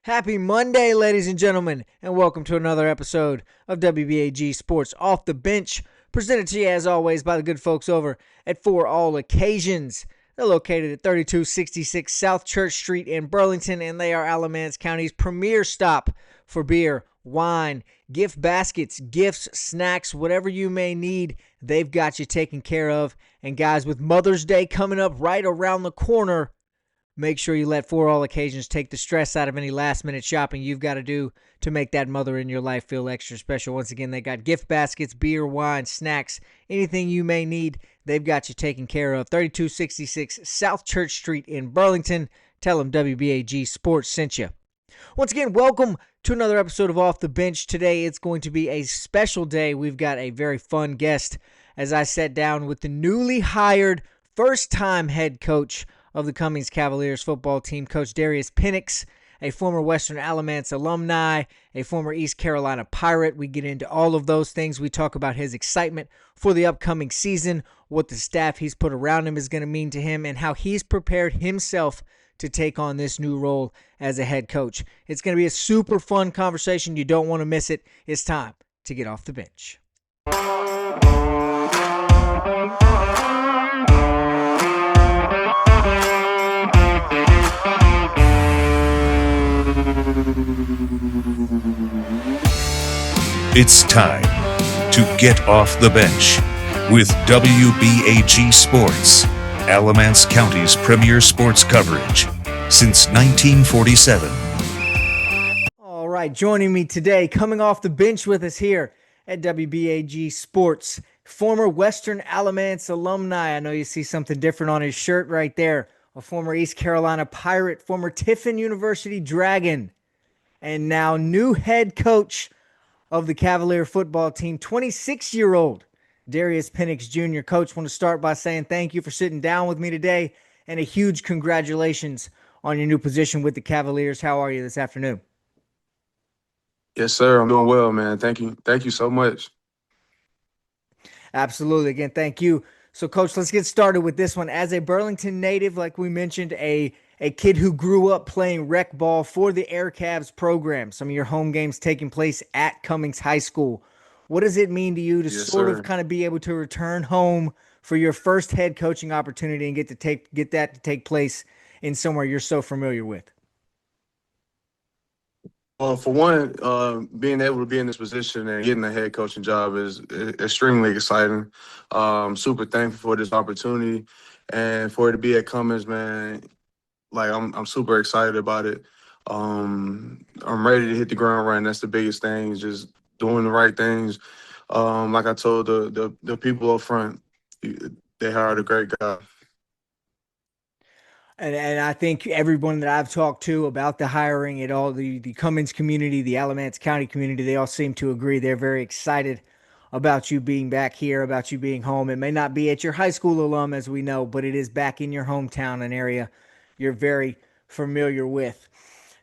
Happy Monday, ladies and gentlemen, and welcome to another episode of WBAG Sports Off the Bench, presented to you as always by the good folks over at For All Occasions. They're located at 3266 South Church Street in Burlington, and they are Alamance County's premier stop for beer, wine, gift baskets, gifts, snacks, whatever you may need, they've got you taken care of. And guys, with Mother's Day coming up right around the corner, make sure you let For All Occasions take the stress out of any last-minute shopping you've got to do to make that mother in your life feel extra special. Once again, they got gift baskets, beer, wine, snacks, anything you may need, they've got you taken care of. 3266 South Church Street in Burlington. Tell them WBAG Sports sent you. Once again, welcome to another episode of Off the Bench. Today, it's going to be a special day. We've got a very fun guest as I sat down with the newly hired first-time head coach of the Cummings Cavaliers football team, Coach Darius Pinnix, a former Western Alamance alumni, a former East Carolina Pirate. We get into all of those things. We talk about his excitement for the upcoming season, what the staff he's put around him is going to mean to him, and how he's prepared himself to take on this new role as a head coach. It's going to be a super fun conversation. You don't want to miss it. It's time to get off the bench. It's time to get off the bench with WBAG Sports, Alamance County's premier sports coverage since 1947. All right, joining me today, coming off the bench with us here at WBAG Sports, former Western Alamance alumni. I know you see something different on his shirt right there. A former East Carolina Pirate, former Tiffin University Dragon, and now new head coach of the Cavalier football team, 26-year-old Darius Pinnix Jr. Coach, want to start by saying thank you for sitting down with me today, and a huge congratulations on your new position with the Cavaliers. How are you this afternoon? Yes, sir. I'm doing well, man. Thank you. Thank you so much. Absolutely. Again, thank you. So, Coach, let's get started with this one. As a Burlington native, like we mentioned, a kid who grew up playing rec ball for the Air Cavs program, some of your home games taking place at Cummings High School. What does it mean to you to of kind of be able to return home for your first head coaching opportunity and get that to take place in somewhere you're so familiar with? Well, for one, being able to be in this position and getting a head coaching job is extremely exciting. Super thankful for this opportunity, and for it to be at Cummings, man. Like I'm super excited about it. I'm ready to hit the ground running. That's the biggest thing. Just doing the right things. Like I told the people up front, they hired a great guy. And I think everyone that I've talked to about the hiring at all, the Cummings community, the Alamance County community, they all seem to agree. They're very excited about you being back here, about you being home. It may not be at your high school alum, as we know, but it is back in your hometown, an area you're very familiar with.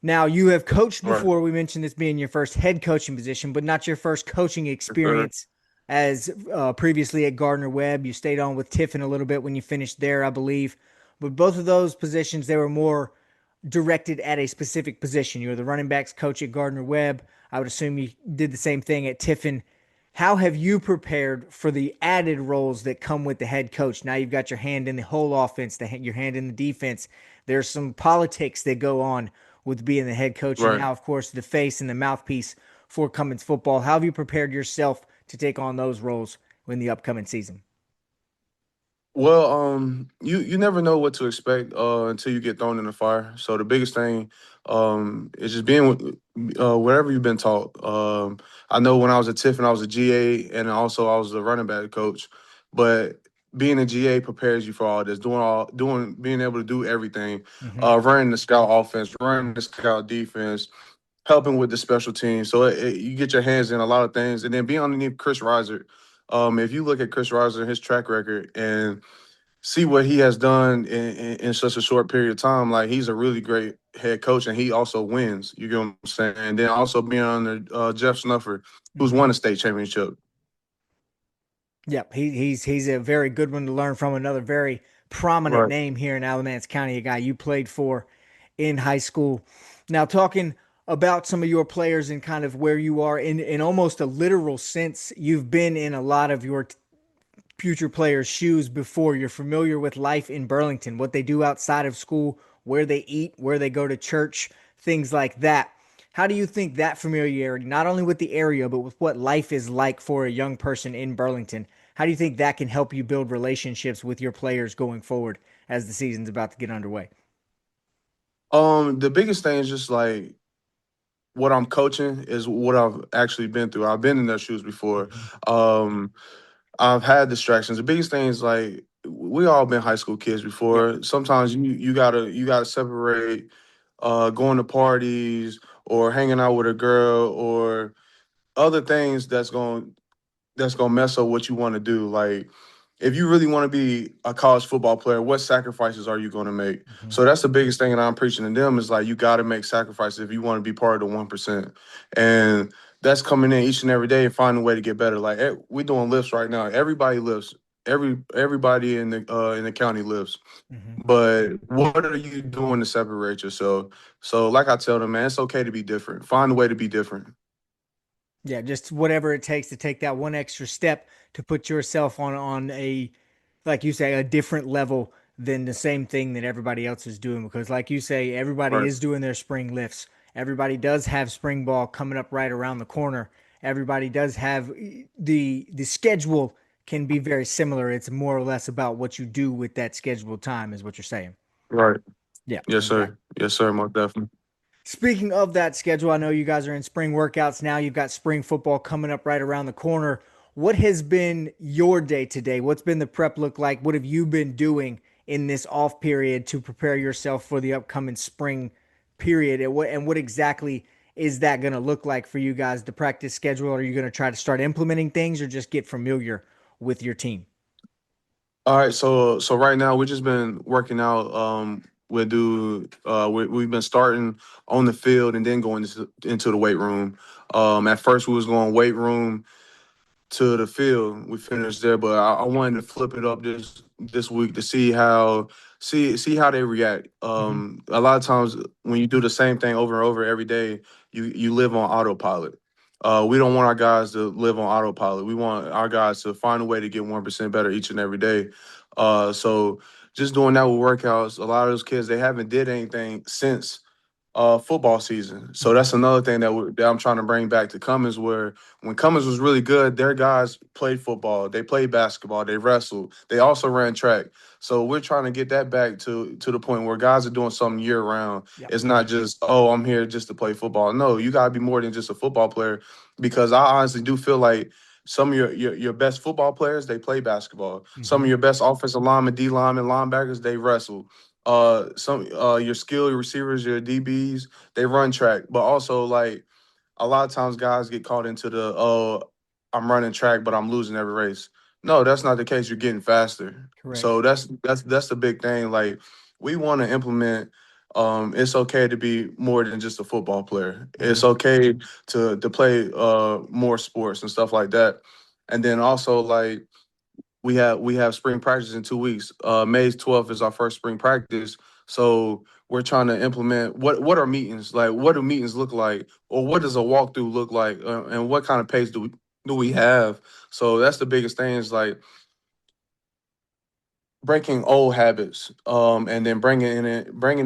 Now, you have coached before. Right. We mentioned this being your first head coaching position, but not your first coaching experience. As previously at Gardner-Webb. You stayed on with Tiffin a little bit when you finished there, I believe. But both of those positions, they were more directed at a specific position. You were the running backs coach at Gardner-Webb. I would assume you did the same thing at Tiffin. How have you prepared for the added roles that come with the head coach? Now you've got your hand in the whole offense, your hand in the defense. There's some politics that go on with being the head coach. Right. And now, of course, the face and the mouthpiece for Cummings football. How have you prepared yourself to take on those roles in the upcoming season? Well, you never know what to expect until you get thrown in the fire. So the biggest thing is just being with whatever you've been taught. I know when I was at Tiffin, I was a GA, and also I was a running back coach. But being a GA prepares you for all this, being able to do everything, running the scout offense, running the scout defense, helping with the special teams. So you get your hands in a lot of things, and then being underneath Chris Reiser. If you look at Chris Reiser and his track record and see what he has done in such a short period of time, like he's a really great head coach, and he also wins. You get what I'm saying? And then also being under Jeff Snuffer, who's won a state championship. Yep, he's a very good one to learn from. Another very prominent name here in Alamance County, a guy you played for in high school. Now talking about some of your players and kind of where you are in almost a literal sense. You've been in a lot of your future players' shoes before. You're familiar with life in Burlington, what they do outside of school, where they eat, where they go to church, things like that. How do you think that familiarity, not only with the area, but with what life is like for a young person in Burlington, how do you think that can help you build relationships with your players going forward as the season's about to get underway? The biggest thing is just like what I'm coaching is what I've actually been through. I've been in their shoes before. Mm-hmm. Um, I've had distractions. The biggest thing is like we all been high school kids Yep. before. Sometimes you gotta separate going to parties or hanging out with a girl or other things that's gonna mess up what you want to do. Like, if you really want to be a college football player, what sacrifices are you going to make? Mm-hmm. So that's the biggest thing that I'm preaching to them is like you got to make sacrifices if you want to be part of the 1%, and that's coming in each and every day and finding a way to get better. Like we doing lifts right now. Everybody lifts. Everybody in the county lifts. Mm-hmm. But what are you doing to separate yourself? So like I tell them, man, it's okay to be different. Find a way to be different. Yeah, just whatever it takes to take that one extra step to put yourself on a, like you say, a different level than the same thing that everybody else is doing. Because like you say, everybody Right. is doing their spring lifts. Everybody does have spring ball coming up right around the corner. Everybody does have the schedule can be very similar. It's more or less about what you do with that scheduled time, is what you're saying. Right. Yeah, Yes, exactly. sir. Yes, sir. Most definitely. Speaking of that schedule, I know you guys are in spring workouts now. You've got spring football coming up right around the corner. What has been your day today? What's been the prep look like? What have you been doing in this off period to prepare yourself for the upcoming spring period? And what exactly is that going to look like for you guys? The practice schedule? Are you going to try to start implementing things or just get familiar with your team? All right, so right now we've just been working out. We've been starting on the field and then going into the weight room. At first we was going weight room to the field. We finished there, but I wanted to flip it up this week to see how they react. Mm-hmm. A lot of times when you do the same thing over and over every day, you live on autopilot. We don't want our guys to live on autopilot. We want our guys to find a way to get 1% better each and every day. So just doing that with workouts, a lot of those kids they haven't did anything since football season. So Mm-hmm. that's another thing that I'm trying to bring back to Cummings, where when Cummings was really good, their guys played football, they played basketball, they wrestled, they also ran track. So we're trying to get that back to the point where guys are doing something year round. Yep. It's not just, oh, I'm here just to play football. No, you gotta be more than just a football player, because I honestly do feel like some of your best football players they play basketball. Some Mm-hmm. of your best offensive linemen, D linemen, linebackers they wrestle. Some your skill receivers, your DBs, they run track, but also like a lot of times guys get caught into the I'm running track but I'm losing every race. No, that's not the case. You're getting faster. Correct. So that's the big thing. Like we want to implement it's okay to be more than just a football player. Mm-hmm. It's okay to play more sports and stuff like that. And then also like we have spring practice in 2 weeks. May 12th is our first spring practice. So we're trying to implement what are meetings like? What do meetings look like, or what does a walkthrough look like, and what kind of pace do we have? So that's the biggest thing is like breaking old habits, and then bringing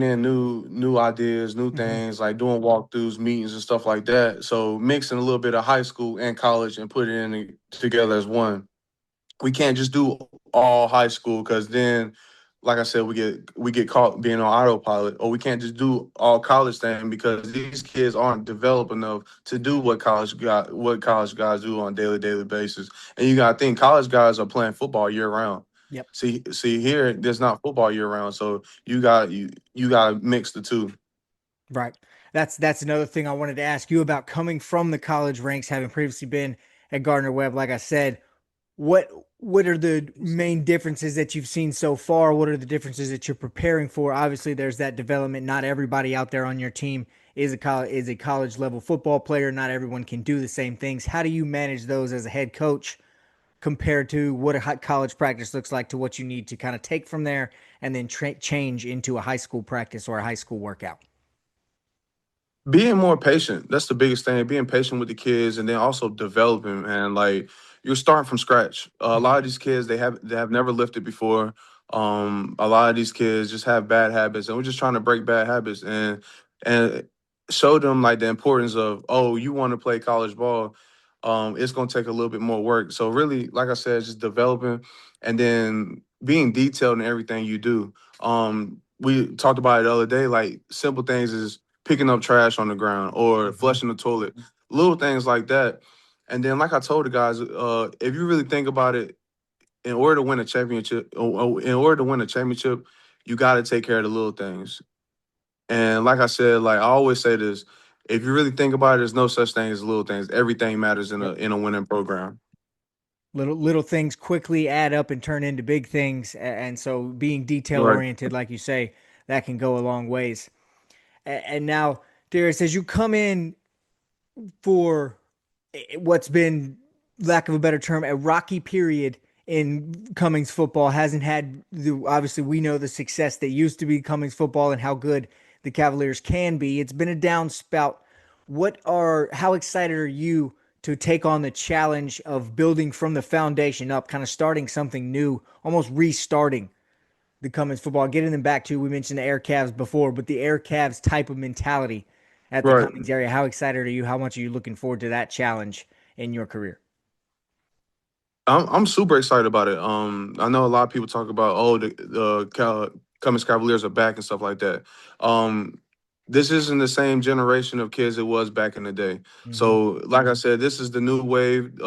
in new ideas, new Mm-hmm. things like doing walkthroughs, meetings, and stuff like that. So mixing a little bit of high school and college and put it in together as one. We can't just do all high school because then, like I said, we get caught being on autopilot, or we can't just do all college thing because these kids aren't developed enough to do what college guys do on a daily basis. And you gotta think college guys are playing football year round. Yep. See here, there's not football year round, so you got to mix the two. Right. That's another thing I wanted to ask you about coming from the college ranks, having previously been at Gardner Webb. Like I said, what what are the main differences that you've seen so far? What are the differences that you're preparing for? Obviously, there's that development. Not everybody out there on your team is a college level football player. Not everyone can do the same things. How do you manage those as a head coach compared to what a college practice looks like to what you need to kind of take from there, and then change into a high school practice or a high school workout? Being more patient. That's the biggest thing. Being patient with the kids, and then also developing. Man, like you're starting from scratch. A Hmm. lot of these kids, they have never lifted before. A lot of these kids just have bad habits, and we're just trying to break bad habits and show them like the importance of, oh, you want to play college ball. It's gonna take a little bit more work. So really, like I said, just developing and then being detailed in everything you do. We talked about it the other day. Like simple things is picking up trash on the ground or Hmm. flushing the toilet, little things like that. And then, like I told the guys, if you really think about it, in order to win a championship, you got to take care of the little things. And like I said, like I always say this: if you really think about it, there's no such thing as little things. Everything matters in a Yep. in a winning program. Little things quickly add up and turn into big things, and so being detail Right. oriented, like you say, that can go a long ways. And now, Darius, as you come in for what's been, lack of a better term, a rocky period in Cummings football, hasn't had the, obviously we know the success that used to be Cummings football and how good the Cavaliers can be. It's been a down spout. How excited are you to take on the challenge of building from the foundation up, kind of starting something new, almost restarting the Cummins football, getting them back to, we mentioned the Air Cavs before, but the Air Cavs type of mentality at the Right. Cummings area. How excited are you? How much are you looking forward to that challenge in your career? I'm super excited about it. I know a lot of people talk about, oh, Cummins Cavaliers are back and stuff like that. Um, this isn't the same generation of kids it was back in the day. Mm-hmm. So, like I said, this is the new wave.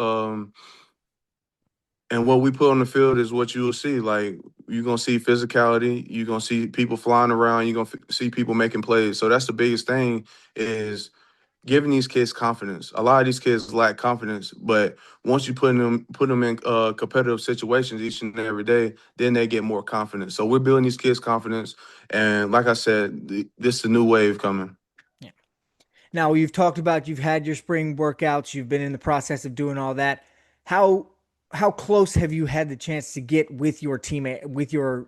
And what we put on the field is what you will see. Like you're gonna see physicality. You're gonna see people flying around. You're gonna see people making plays. So that's the biggest thing is giving these kids confidence. A lot of these kids lack confidence, but once you put them in competitive situations each and every day, then they get more confidence. So we're building these kids confidence, and like I said, this is a new wave coming. Yeah. Now you've talked about, you've had your spring workouts, you've been in the process of doing all that. How how close have you had the chance to get with your teammate, with your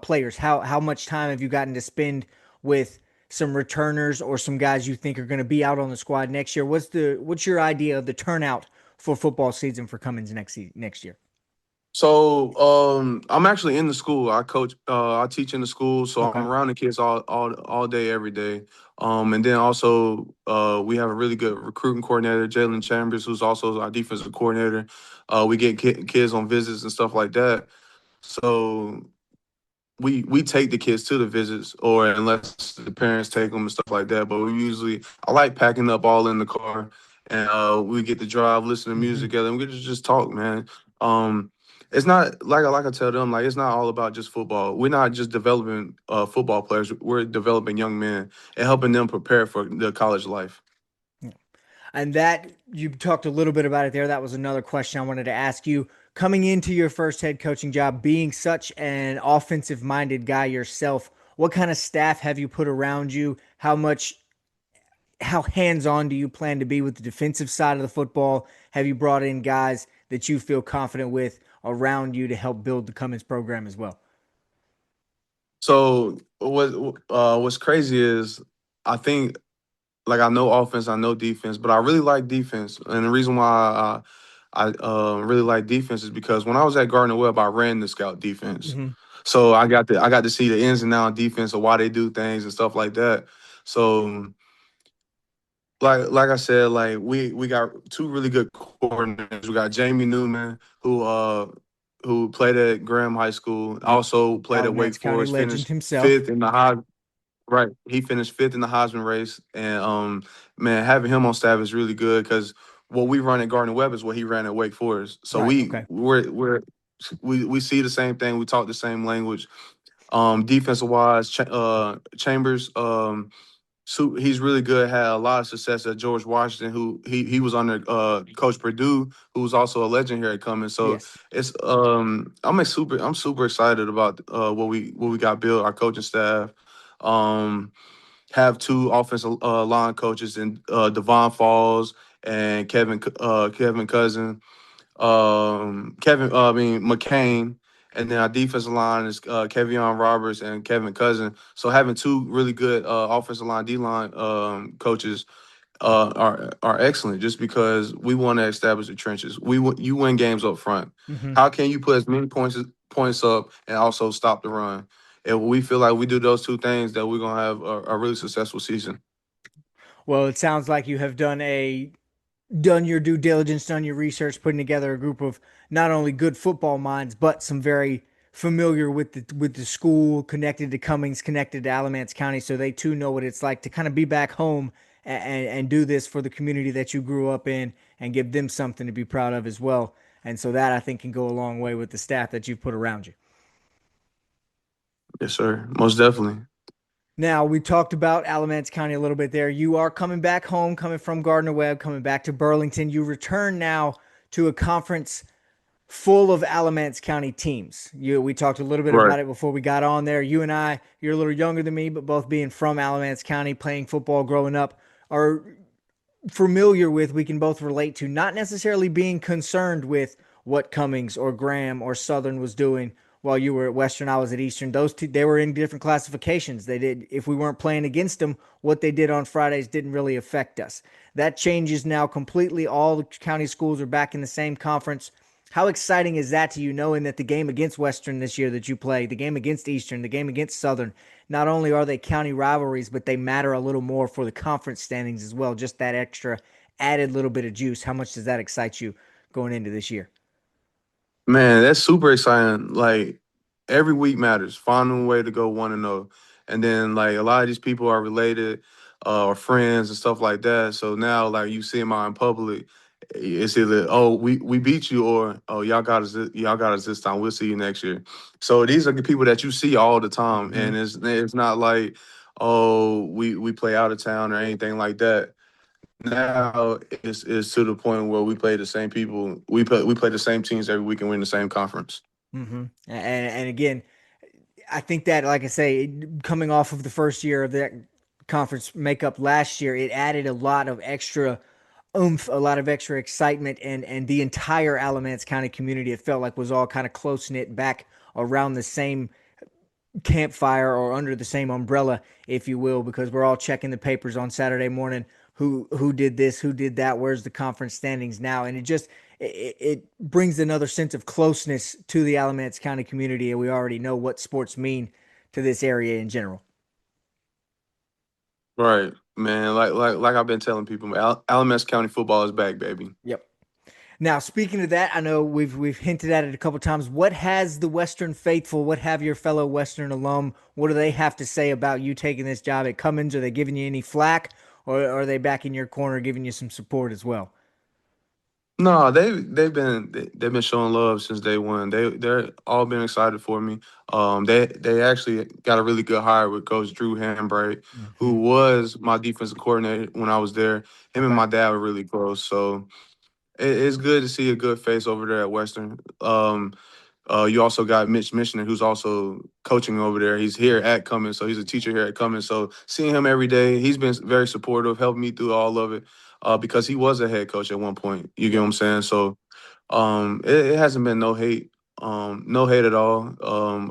players? How much time have you gotten to spend with some returners or some guys you think are going to be out on the squad next year? What's your idea of the turnout for football season for Cummins next year? So I'm actually in the school. I coach. I teach in the school, so I'm Okay. around the kids all day, every day. And then also we have a really good recruiting coordinator, Jalen Chambers, who's also our defensive coordinator. We get kids on visits and stuff like that. So we take the kids to the visits, or unless the parents take them and stuff like that. But we usually, I like packing up all in the car, and we get to drive, listen to music Mm-hmm. together, and we get to just talk, man. Um, it's not like I tell them, like it's not all about just football. We're not just developing football players. We're developing young men and helping them prepare for the college life. And that, you talked a little bit about it there. That was another question I wanted to ask you. Coming into your first head coaching job, being such an offensive minded guy yourself, what kind of staff have you put around you? How hands on do you plan to be with the defensive side of the football? Have you brought in guys that you feel confident with around you to help build the Cummins program as well? So what's crazy is I think like I know offense, I know defense, but I really like defense. And the reason why I really like defense is because when I was at Gardner Webb, I ran the scout defense. Mm-hmm. So I got to see the ins and outs of defense of why they do things and stuff like that. So like I said, like we got two really good coordinators. We got Jamie Newman, who played at Graham High School, Yep. also played at Wake Alamance County Forest, legend finished himself. fifth in the high. Right. He finished fifth in the Heisman race. And man, having him on staff is really good because what we run at Gardner Webb is what he ran at Wake Forest. So Right. Okay. we see the same thing. We talk the same language. Defensive wise, Chambers, he's really good. Had a lot of success at George Washington, who he was under Coach Purdue, who was also a legend here at Cummins. So Yes. it's I'm super excited about what we got built, our coaching staff. Um, have two offensive line coaches in Devon Falls and Kevin Cousin, Kevin I mean McCain, and then our defensive line is Kevion Roberts and Kevin Cousin. So having two really good offensive line, D line coaches are excellent just because we want to establish the trenches. You win games up front. Hmm. How can you put as many points up and also stop the run? And we feel like we do those two things, that we're gonna have a really successful season. Well, it sounds like you have done your due diligence, done your research, putting together a group of not only good football minds, but some very familiar with the school, connected to Cummings, connected to Alamance County, so they too know what it's like to kind of be back home and do this for the community that you grew up in and give them something to be proud of as well. And so that I think can go a long way with the staff that you've put around you. Yes, sir. Most definitely. Now, we talked about Alamance County a little bit there. You are coming back home, coming from Gardner Webb, coming back to Burlington. You return now to a conference full of Alamance County teams. We talked a little bit Right. about it before we got on there. You and I, you're a little younger than me, but both being from Alamance County, playing football growing up, are familiar with, we can both relate to, not necessarily being concerned with what Cummings or Graham or Southern was doing while you were at Western. I was at Eastern. Those two, they were in different classifications. They did, if we weren't playing against them, what they did on Fridays didn't really affect us. That changes now completely. All the county schools are back in the same conference. How exciting is that to you, knowing that the game against Western this year that you play, the game against Eastern, the game against Southern, not only are they county rivalries, but they matter a little more for the conference standings as well? Just that extra added little bit of juice. How much does that excite you going into this year? Man, that's super exciting. Like every week matters. Finding a way to go 1-0, and then like a lot of these people are related, or friends and stuff like that. So now, like you see them out in public, it's either we beat you, or y'all got us this time. We'll see you next year. So these are the people that you see all the time, Mm-hmm. and it's not like, oh, we play out of town or anything like that. Now it's to the point where we play the same people. We play the same teams every week, and we're in the same conference. Mm-hmm. And again, I think that, like I say, coming off of the first year of that conference makeup last year, it added a lot of extra oomph, a lot of extra excitement, and the entire Alamance County community, it felt like, was all kind of close knit back around the same campfire or under the same umbrella, if you will, because we're all checking the papers on Saturday morning. Who did this? Who did that? Where's the conference standings now? And it brings another sense of closeness to the Alamance County community, and we already know what sports mean to this area in general. Right, man. Like I've been telling people, Alamance County football is back, baby. Yep. Now, speaking of that, I know we've hinted at it a couple times. What has the Western faithful, what have your fellow Western alum, what do they have to say about you taking this job at Cummins? Are they giving you any flack, or are they back in your corner giving you some support as well? No, they've been showing love since day one. They're all been excited for me. They actually got a really good hire with Coach Drew Hambright, who Mm-hmm. was my defensive coordinator when I was there. Him and Okay. my dad were really close, so it's good to see a good face over there at Western. You also got Mitch Michener, who's also coaching over there. He's here at Cummins, so he's a teacher here at Cummins. So seeing him every day, he's been very supportive, helped me through all of it, because he was a head coach at one point. You get what Yep. I'm saying? So it hasn't been no hate at all.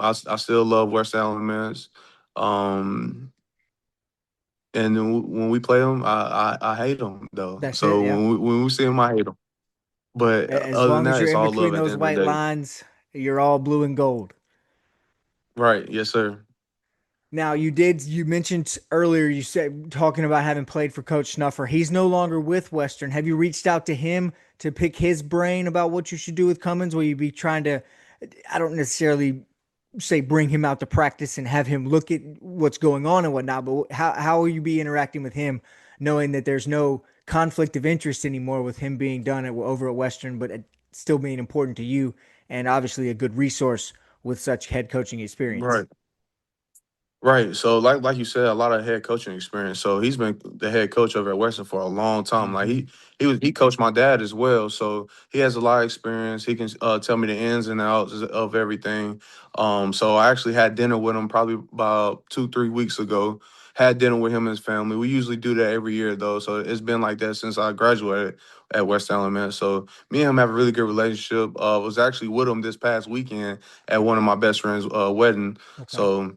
I still love West Alabama. Um, and then when we play them, I hate them though. That's it. So Yeah. when we see them, I hate them. But As other than long as that, you're it's in all between love at the those end of white the day. lines, you're all blue and gold. Right? Yes, sir. Now, you mentioned earlier, you said, talking about having played for Coach Snuffer. He's no longer with Western. Have you reached out to him to pick his brain about what you should do with Cummins? Will you be trying to, I don't necessarily say bring him out to practice and have him look at what's going on and whatnot, but how will you be interacting with him, knowing that there's no conflict of interest anymore with him being done over at Western, but still being important to you and obviously a good resource with such head coaching experience? Right. Right. So like you said, a lot of head coaching experience. So he's been the head coach over at Western for a long time. Like Mm-hmm. he coached my dad as well. So he has a lot of experience. He can tell me the ins and outs of everything. So I actually had dinner with him probably about 2-3 weeks ago, had dinner with him and his family. We usually do that every year though, so it's been like that since I graduated at West Allen, man. So me and him have a really good relationship. Was actually with him this past weekend at one of my best friends' wedding. Okay.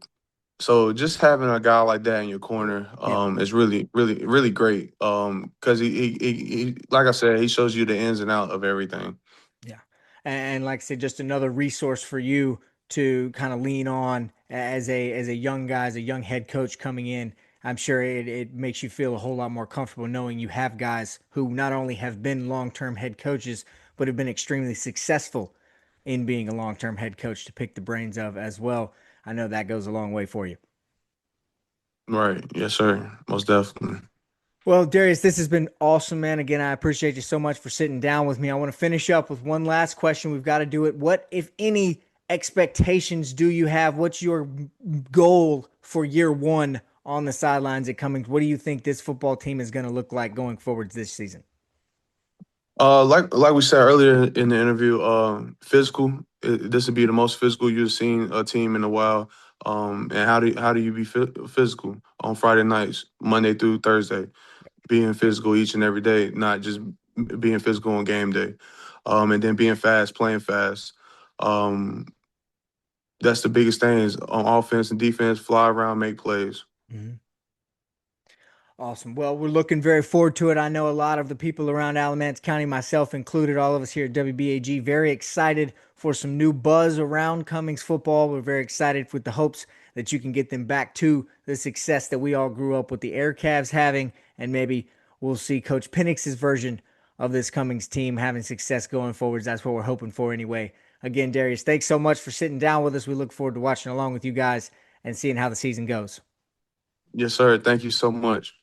So just having a guy like that in your corner Yeah. is really, really, really great. Because like I said, he shows you the ins and out of everything. Yeah. And like I said, just another resource for you to kind of lean on as a young guy, as a young head coach coming in. I'm sure it makes you feel a whole lot more comfortable knowing you have guys who not only have been long-term head coaches, but have been extremely successful in being a long-term head coach to pick the brains of as well. I know that goes a long way for you. Right. Yes, sir. Most definitely. Well, Darius, this has been awesome, man. Again, I appreciate you so much for sitting down with me. I want to finish up with one last question. We've got to do it. What, if any, expectations do you have? What's your goal for year one on the sidelines at Cummings? What do you think this football team is going to look like going forward this season? Like we said earlier in the interview, physical. This would be the most physical you've seen a team in a while. And how do you be physical on Friday nights, Monday through Thursday? Being physical each and every day, not just being physical on game day. And then being fast, playing fast. Um, that's the biggest thing is on offense and defense, fly around, make plays. Mm-hmm. Awesome. Well, we're looking very forward to it. I know a lot of the people around Alamance County, myself included, all of us here at WBAG, very excited for some new buzz around Cummings football. We're very excited with the hopes that you can get them back to the success that we all grew up with the Air Cavs having, and maybe we'll see Coach Pinnix's version of this Cummings team having success going forwards. That's what we're hoping for anyway. Again, Darius, thanks so much for sitting down with us. We look forward to watching along with you guys and seeing how the season goes. Yes, sir. Thank you so much.